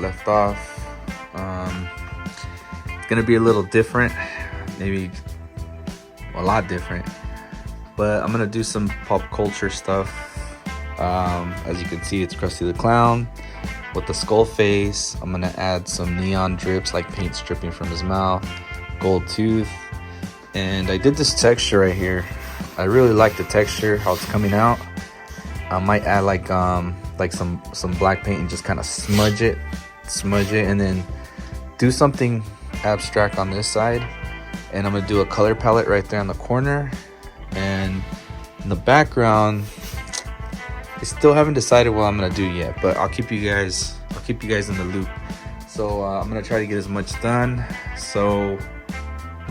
left off. It's gonna be a little different, maybe a lot different, but I'm gonna do some pop culture stuff. As you can see, it's Krusty the Clown with the skull face. I'm gonna add some neon drips, like paint dripping from his mouth, gold tooth, and I did this texture right here. I really like the texture, how it's coming out. I might add like some black paint and just kind of smudge it, and then do something abstract on this side. And I'm gonna do a color palette right there on the corner, and in the background, I still haven't decided what I'm gonna do yet, but I'll keep you guys in the loop. So I'm gonna try to get as much done. So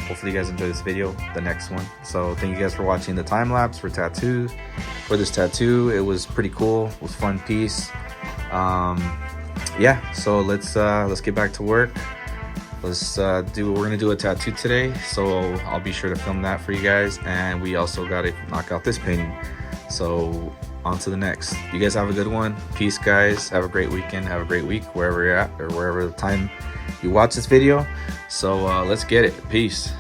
hopefully you guys enjoy this video, the next one. So thank you guys for watching the time lapse for this tattoo. It was pretty cool. It was a fun piece. Yeah, so let's get back to work. We're gonna do a tattoo today, so I'll be sure to film that for you guys. And we also got to knock out this painting. So on to the next. You guys have a good one. Peace, guys. Have a great weekend. Have a great week wherever you're at, or wherever the time you watch this video. So let's get it. Peace.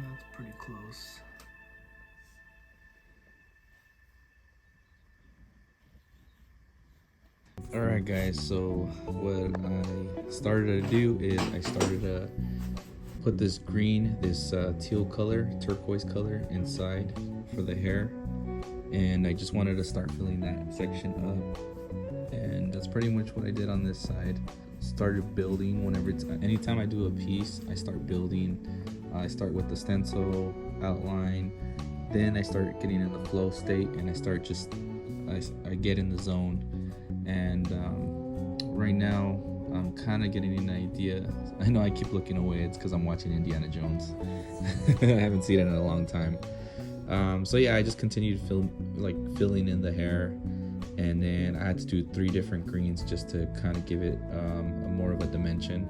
That's pretty close. Alright guys, so what I started to do is I started to put this green, this teal color, turquoise color inside for the hair, and I just wanted to start filling that section up. And that's pretty much what I did on this side. Started building anytime I do a piece, I start building. I start with the stencil outline, then I start getting in the flow state, and I get in the zone. And right now I'm kind of getting an idea. I know I keep looking away, it's because I'm watching Indiana Jones. I haven't seen it in a long time. So yeah, I just continued filling in the hair, and then I had to do 3 different greens just to kind of give it more of a dimension.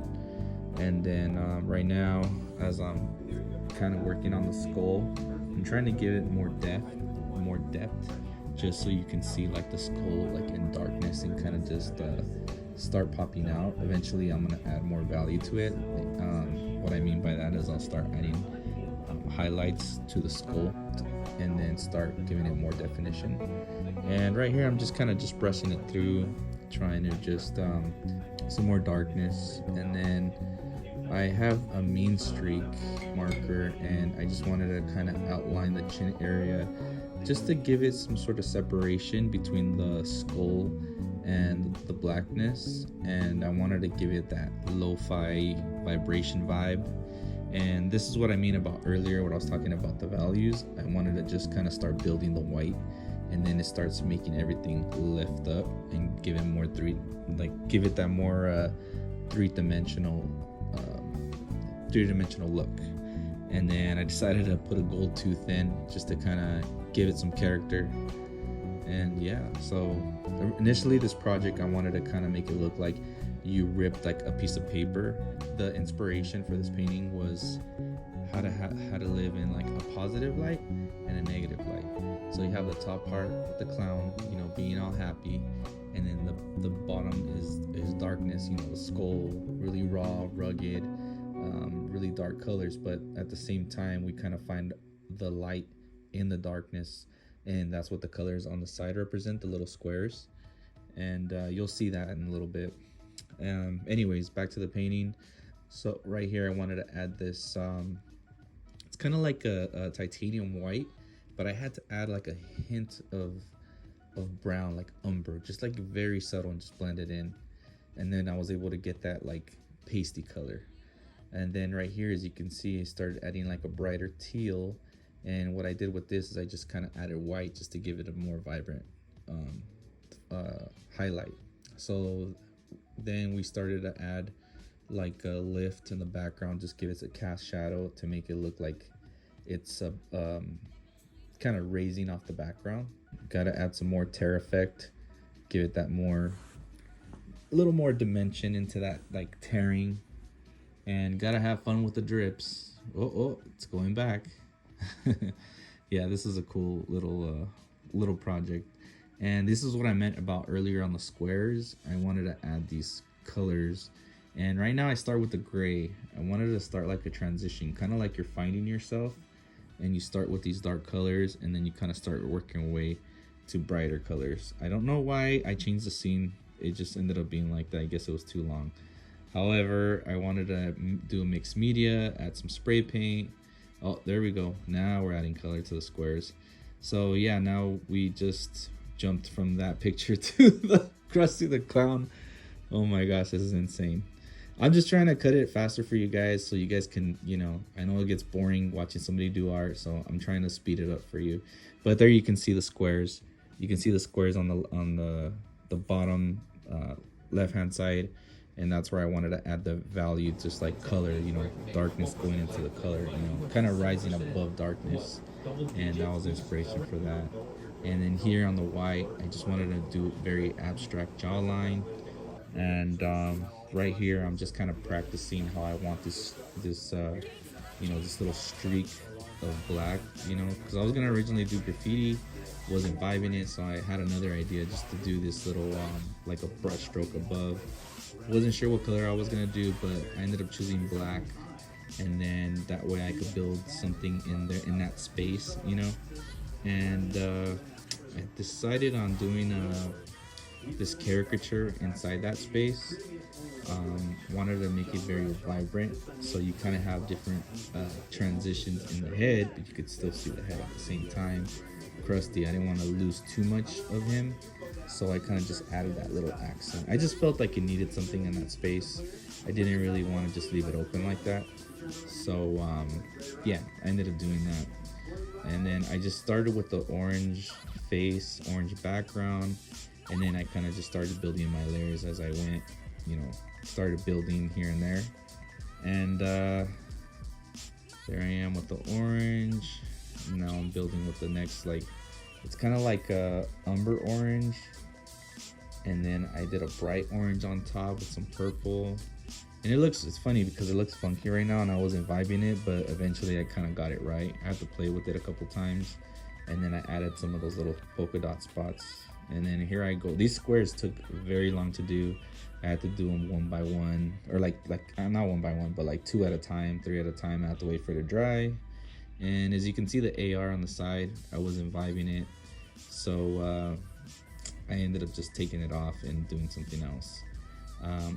And then right now, as I'm kind of working on the skull, I'm trying to give it more depth, just so you can see like the skull like in darkness and kind of just start popping out. Eventually I'm going to add more value to it. What I mean by that is I'll start adding highlights to the skull and then start giving it more definition. And right here I'm just kind of just brushing it through, trying to just some more darkness. And then I have a mean streak marker, and I just wanted to kind of outline the chin area just to give it some sort of separation between the skull and the blackness. And I wanted to give it that lo-fi vibration vibe. And this is what I mean about earlier when I was talking about the values. I wanted to just kind of start building the white, and then it starts making everything lift up and give it more give it that more three-dimensional three-dimensional look. And then I decided to put a gold tooth in just to kind of give it some character. And yeah, so initially this project, I wanted to kind of make it look like you ripped like a piece of paper. The inspiration for this painting was how to live in like a positive light and a negative light. So you have the top part with the clown, you know, being all happy, and then the bottom is darkness, you know, the skull, really raw, rugged, really dark colors. But at the same time, we kind of find the light in the darkness, and that's what the colors on the side represent, the little squares. And you'll see that in a little bit. Anyways, back to the painting. So right here, I wanted to add this. It's kind of like a titanium white, but I had to add like a hint of brown, like umber, just like very subtle, and just blend it in. And then I was able to get that like pasty color. And then right here, as you can see, I started adding like a brighter teal. And what I did with this is I just kind of added white just to give it a more vibrant highlight. So then we started to add like a lift in the background, just give it a cast shadow to make it look like it's kind of raising off the background. Gotta add some more tear effect, give it that a little more dimension into that like tearing. And gotta have fun with the drips. Oh, it's going back. Yeah, this is a cool little project. And this is what I meant about earlier on the squares. I wanted to add these colors. And right now I start with the gray. I wanted to start like a transition, kind of like you're finding yourself, and you start with these dark colors, and then you kind of start working your way to brighter colors. I don't know why I changed the scene. It just ended up being like that. I guess it was too long. However, I wanted to do a mixed media, add some spray paint. Oh, there we go. Now we're adding color to the squares. So yeah, now we just jumped from that picture to the Krusty the Clown. Oh my gosh, this is insane. I'm just trying to cut it faster for you guys so you guys can, you know, I know it gets boring watching somebody do art, so I'm trying to speed it up for you. But there you can see the squares. You can see the squares on the bottom left hand side, and that's where I wanted to add the value, just like color, you know, darkness going into the color, you know, kind of rising above darkness. And that was inspiration for that. And then here on the white, I just wanted to do very abstract jawline. And right here, I'm just kind of practicing how I want this you know, this little streak of black, you know, because I was gonna originally do graffiti, wasn't vibing it, so I had another idea just to do this little like a brush stroke above. Wasn't sure what color I was gonna do, but I ended up choosing black, and then that way I could build something in there in that space, you know. And I decided on doing this caricature inside that space. Wanted to make it very vibrant, so you kind of have different transitions in the head, but you could still see the head at the same time. Krusty, I didn't want to lose too much of him, so I kind of just added that little accent. I just felt like it needed something in that space. I didn't really want to just leave it open like that, so yeah, I ended up doing that. And then I just started with the orange face, orange background, and then I kind of just started building my layers as I went, you know, started building here and there. And there I am with the orange. Now I'm building with the next, like, it's kind of like a umber orange, and then I did a bright orange on top with some purple. And it's funny because it looks funky right now and I wasn't vibing it, but eventually I kind of got it right. I had to play with it a couple times, and then I added some of those little polka dot spots. And then here I go. These squares took very long to do. I had to do them one by one, or like not one by one, but like 2 at a time, 3 at a time. I had to wait for it to dry. And as you can see, the AR on the side, I wasn't vibing it, so I ended up just taking it off and doing something else.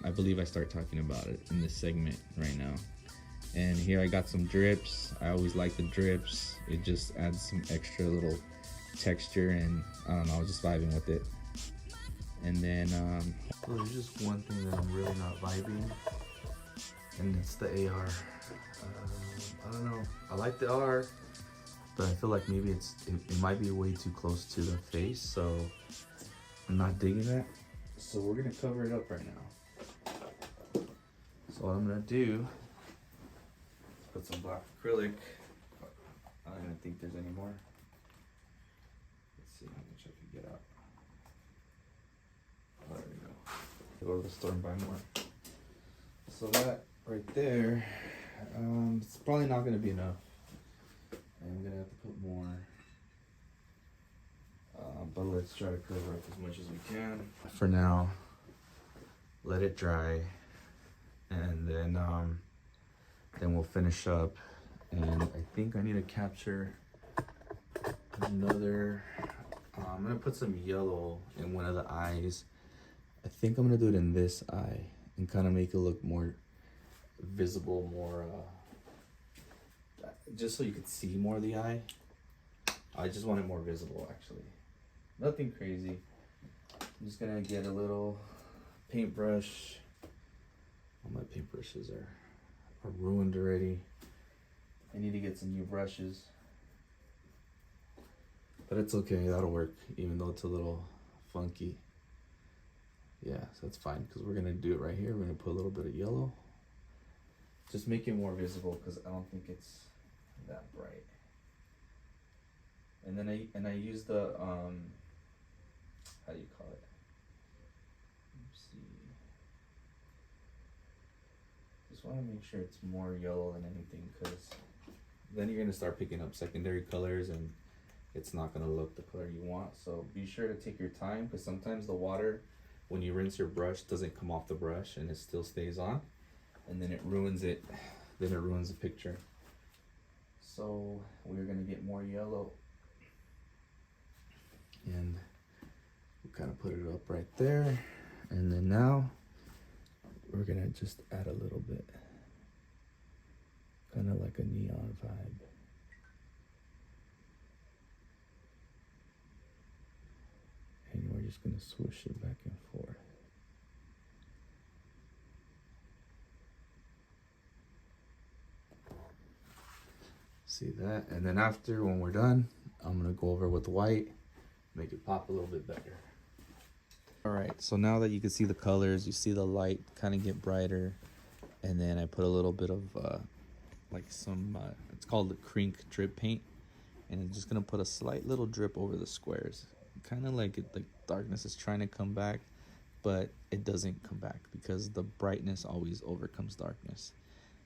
I believe I start talking about it in this segment right now. And here I got some drips. I always like the drips. It just adds some extra little texture, and I don't know, I was just vibing with it. And then there's just one thing that I'm really not vibing, and it's the AR. I don't know, I like the R, but I feel like maybe it might be way too close to the face, so I'm not digging that. So we're gonna cover it up right now. So what I'm gonna do put some black acrylic. I don't think there's any more. Let's see how much I can get out. Oh, there we go. Go to the store and buy more. So that right there, it's probably not gonna be enough. I'm gonna have to put more. But let's try to cover up as much as we can. For now, let it dry, and then we'll finish up. And I think I need to capture another. I'm gonna put some yellow in one of the eyes. I think I'm gonna do it in this eye and kind of make it look more visible, more just so you could see more of the eye. I just want it more visible, actually. Nothing crazy. I'm just gonna get a little paintbrush. All my paintbrushes are ruined already. I need to get some new brushes, but it's okay, that'll work, even though it's a little funky. Yeah, so that's fine, because we're gonna do it right here. We're gonna put a little bit of yellow, just make it more visible, because I don't think it's that bright. And then I use the how do you call it? Let's see. Just want to make sure it's more yellow than anything, because then you're gonna start picking up secondary colors and it's not gonna look the color you want. So be sure to take your time, because sometimes the water, when you rinse your brush, doesn't come off the brush and it still stays on, and then it ruins it. Then it ruins the picture. So we're gonna get more yellow, and we'll kind of put it up right there. And then now we're gonna just add a little bit, kind of like a neon vibe. And we're just gonna swoosh it back and forth. See that? And then after, when we're done, I'm gonna go over with white, make it pop a little bit better. All right, so now that you can see the colors, you see the light kind of get brighter, and then I put a little bit of like some, it's called the Crink drip paint, and I'm just gonna put a slight little drip over the squares. Kind of like the darkness is trying to come back, but it doesn't come back because the brightness always overcomes darkness.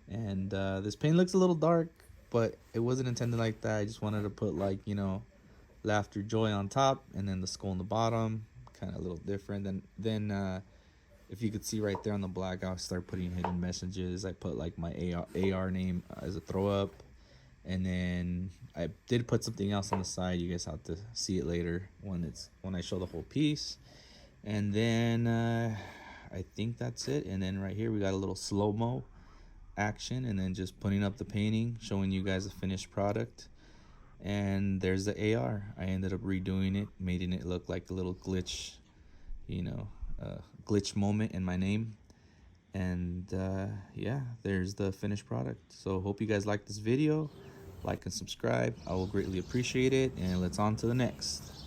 And this paint looks a little dark, but it wasn't intended like that. I just wanted to put, like, you know, laughter, joy on top, and then the skull on the bottom, kind of a little different. Then if you could see right there on the black, I'll start putting hidden messages. I put like my AR name as a throw up, and then I did put something else on the side. You guys have to see it later when I show the whole piece. And then I think that's it. And then right here we got a little slow-mo action, and then just putting up the painting, showing you guys the finished product. And there's the AR. I ended up redoing it, making it look like a little glitch, you know, glitch moment in my name. And yeah, there's the finished product. So hope you guys like this video. Like and subscribe, I will greatly appreciate it. And let's on to the next.